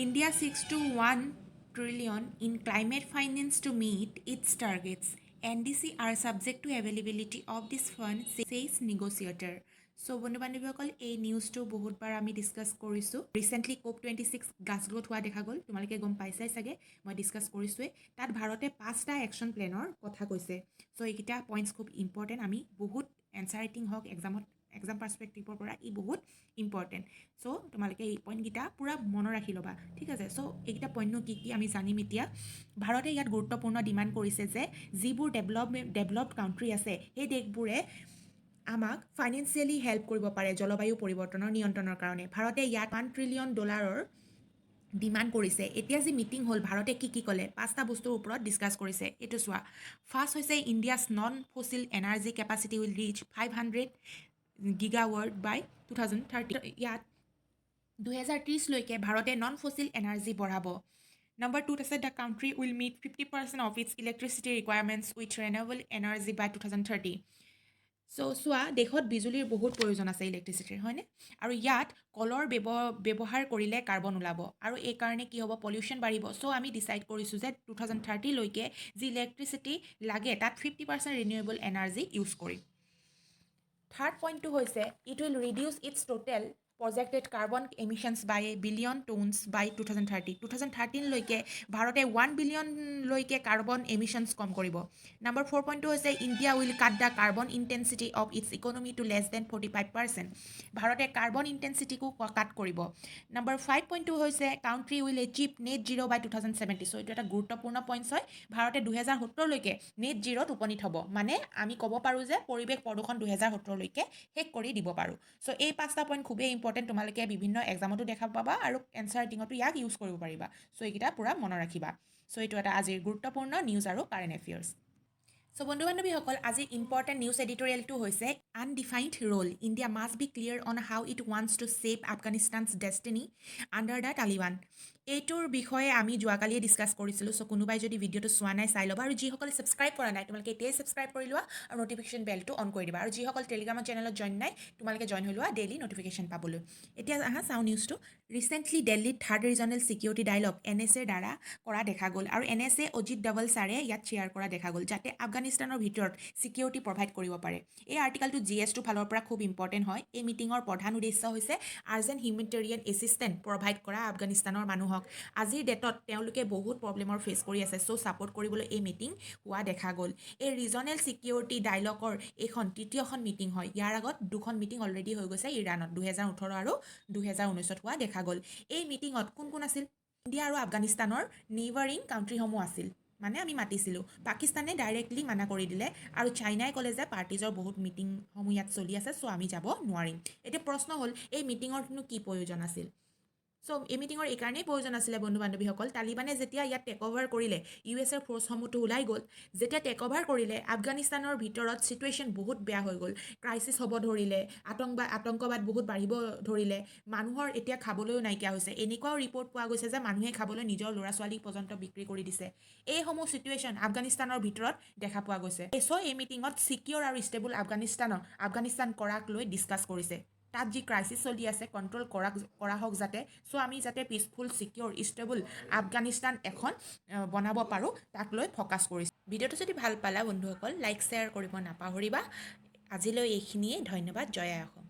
India seeks to 1 trillion in climate finance to meet its targets. NDC are subject to availability of this fund, says negotiator. So বন্ধু বান্ধৱীসকল এই নিউজটো বহুতবাৰ আমি discuss কৰিছোঁ recently COP26 গ্লাছগোত হোৱা দেখা গ'ল তোমালোকে গম পাইছাই চাগে মই ডিছকাছ কৰিছোঁৱে তাত ভাৰতে 5টা একশ্যন প্লেনৰ কথা কৈছে চ' এইকেইটা পইণ্টছ খুব ইম্পৰ্টেণ্ট আমি বহুত এনচাৰ ৰাইটিং হওক এক্সাম পাৰ্চপেক্টিভৰ পৰা ই বহুত ইম্পৰ্টেণ্ট চ' তোমালোকে এই পইণ্টকেইটা পূৰা মনত ৰাখি ল'বা ঠিক আছে চ' এইকেইটা পইণ্টনো কি কি আমি জানিম এতিয়া ভাৰতে ইয়াত গুৰুত্বপূৰ্ণ ডিমাণ্ড কৰিছে যে যিবোৰ ডেভেলপড কাউণ্ট্ৰি আছে সেই দেশবোৰে আমাক ফাইনেন্সিয়েলি হেল্প কৰিব পাৰে জলবায়ু পৰিৱৰ্তনৰ নিয়ন্ত্ৰণৰ কাৰণে ভাৰতে ইয়াত $1 ট্ৰিলিয়ন ডিমাণ্ড কৰিছে এতিয়া যি মিটিং হ'ল ভাৰতে কি ক'লে 5টা বস্তুৰ ওপৰত ডিছকাছ কৰিছে এইটো চোৱা ফাৰ্ষ্ট হৈছে India's non fossil energy capacity will reach 500 গিগাৱাট বাই 2030 ইয়াত 2030লৈকে ভাৰতে নন ফচিল এনাৰ্জি বঢ়াব নম্বৰ 2 আছে the country will meet 50% of its electricity requirements with renewable energy by 2030 so' চোৱা দেশত বিজুলীৰ বহুত প্ৰয়োজন আছে ইলেক্ট্ৰিচিটিৰ হয়নে আৰু ইয়াত কলৰ ব্যৱহাৰ কৰিলে কাৰ্বন ওলাব আৰু এই কাৰণে কি হ'ব পলিউশ্যন বাঢ়িব চ' আমি ডিচাইড কৰিছোঁ যে 2030লৈকে যি ইলেক্ট্ৰিচিটি লাগে তাত 50% ৰিনিউৱেবল এনাৰ্জি ইউজ কৰিম থাৰ্ড পইণ্টটো হৈছে it will reduce its total projected carbon emissions by billion tonnes by 2030 2013লৈকে ভাৰতে 1 বিলিয়নলৈকে কাৰ্বন এমিশ্যনছ কম কৰিব নম্বৰ 4 পইণ্টটো হৈছে India will cut the carbon intensity of its economy to less than 45% ভাৰতে কাৰ্বন ইণ্টেনচিটিকো কাট কৰিব নম্বৰ 5 পইণ্টটো হৈছে country will achieve net zero' by 2070 so' এইটো এটা গুৰুত্বপূৰ্ণ পইণ্টছ হয় ভাৰতে 2070লৈকে নেট জিৰ'ত উপনীত হ'ব মানে আমি ক'ব পাৰোঁ যে পৰিৱেশ প্ৰদূষণ 2070লৈকে শেষ কৰি দিব পাৰোঁ চ' এই 5টা পইণ্ট খুবেই ইম্পৰ্টেণ্ট তোমালোকে বিভিন্ন এক্সামতো দেখা পাবা আৰু এনচাৰ ৰাইটিঙতো ইয়াক ইউজ কৰিব পাৰিবা চ' এইকেইটা পূৰা মনত ৰাখিবা চ' এইটো এটা আজিৰ গুৰুত্বপূৰ্ণ নিউজ আৰু কাৰেণ্ট এফেয়াৰ্ছ চ' বন্ধু বান্ধৱীসকল আজিৰ ইম্পৰ্টেণ্ট নিউজ এডিটৰিয়েলটো হৈছে undefined role India must be clear on how it wants to save Afghanistan's destiny under the Taliban এইটোৰ বিষয়ে আমি যোৱাকালিয়ে ডিছকাছ কৰিছিলোঁ চ' কোনোবাই যদি ভিডিঅ'টো চোৱা নাই চাই ল'বা আৰু যিসকলে ছাবস্ক্ৰাইব কৰা নাই তোমালোকে এতিয়াই ছাবস্ক্ৰাইব কৰি লোৱা আৰু ন'টিফিকেশ্যন বেলটো অন কৰি দিবা আৰু যিসকল টেলিগ্ৰামৰ চেনেলত জইন নাই তোমালোকে জইন হৈ লোৱা ডেইলি ন'টিফিকেশ্যন পাবলৈ এতিয়া আহা চাওঁ নিউজটো ৰিচেণ্টলি দিল্লীত থাৰ্ড ৰিজনেল ছিকিউৰিটি ডায়লগ NSAৰ দ্বাৰা কৰা দেখা গ'ল আৰু NSA অজিত ডাবল ছাৰে ইয়াত শ্বেয়াৰ কৰা দেখা গ'ল যাতে আফগানিস্তানৰ ভিতৰত ছিকিউৰিটি প্ৰভাইড কৰিব পাৰে এই আৰ্টিকেলটো GS2 ফালৰ পৰা খুব ইম্পৰ্টেণ্ট হয় এই মিটিঙৰ প্ৰধান উদ্দেশ্য হৈছে আৰ্জেণ্ট হিউমেনিটেৰিয়ান এছিষ্টেণ্ট প্ৰভাইড কৰা আফগানিস্তানৰ মানুহক আজিৰ ডেটত তেওঁলোকে বহুত প্ৰব্লেমৰ ফেচ কৰি আছে চ' ছাপৰ্ট কৰিবলৈ এই মিটিং হোৱা দেখা গ'ল এই ৰিজনেল ছিকিউৰিটি ডায়লগৰ এইখন তৃতীয়খন মিটিং হয় ইয়াৰ আগত দুখন মিটিং অলৰেডি হৈ গৈছে ইৰাণত 2018 আৰু 2019ত হোৱা দেখা গ'ল এই মিটিঙত কোন আছিল ইণ্ডিয়া আৰু আফগানিস্তানৰ নেইবাৰিং কাউণ্ট্ৰিসমূহ আছিল মানে আমি মাতিছিলোঁ পাকিস্তানে ডাইৰেক্টলি মানা কৰি দিলে আৰু চাইনাই ক'লে যে পাৰ্টিজৰ বহুত মিটিংসমূহ ইয়াত চলি আছে চ' আমি যাব নোৱাৰিম এতিয়া প্ৰশ্ন হ'ল এই মিটিঙৰনো কি প্ৰয়োজন আছিল চ' এই মিটিঙৰ এইকাৰণেই প্ৰয়োজন আছিলে বন্ধু বান্ধৱীসকল তালিবানে যেতিয়া ইয়াত টেক অভাৰ কৰিলে USA ফ'ৰ্চসমূহতো ওলাই গ'ল যেতিয়া টেক অভাৰ কৰিলে আফগানিস্তানৰ ভিতৰত ছিটুৱেশ্যন বহুত বেয়া হৈ গ'ল ক্ৰাইচিছ হ'ব ধৰিলে আতংকবাদ বহুত বাঢ়িব ধৰিলে মানুহৰ এতিয়া খাবলৈও নাইকিয়া হৈছে এনেকুৱাও ৰিপৰ্ট পোৱা গৈছে যে মানুহে খাবলৈ নিজৰ ল'ৰা ছোৱালীক পৰ্যন্ত বিক্ৰী কৰি দিছে এইসমূহ ছিটুৱেশ্যন আফগানিস্তানৰ ভিতৰত দেখা পোৱা গৈছে চ' এই মিটিঙত ছিকিউৰ আৰু ষ্টেবল আফগানিস্তান কৰাক লৈ ডিছকাছ কৰিছে তাত যি ক্ৰাইচিছ চলি আছে কণ্ট্ৰল কৰা হওক যাতে চ' আমি যাতে পিচফুল ছিকিউৰ ষ্টেবল আফগানিস্তান এখন বনাব পাৰোঁ তাক লৈ ফ'কাছ কৰিছোঁ ভিডিঅ'টো যদি ভাল পালা বন্ধুসকল লাইক শ্বেয়াৰ কৰিব নাপাহৰিবা আজিলৈ এইখিনিয়ে ধন্যবাদ জয় আই অসম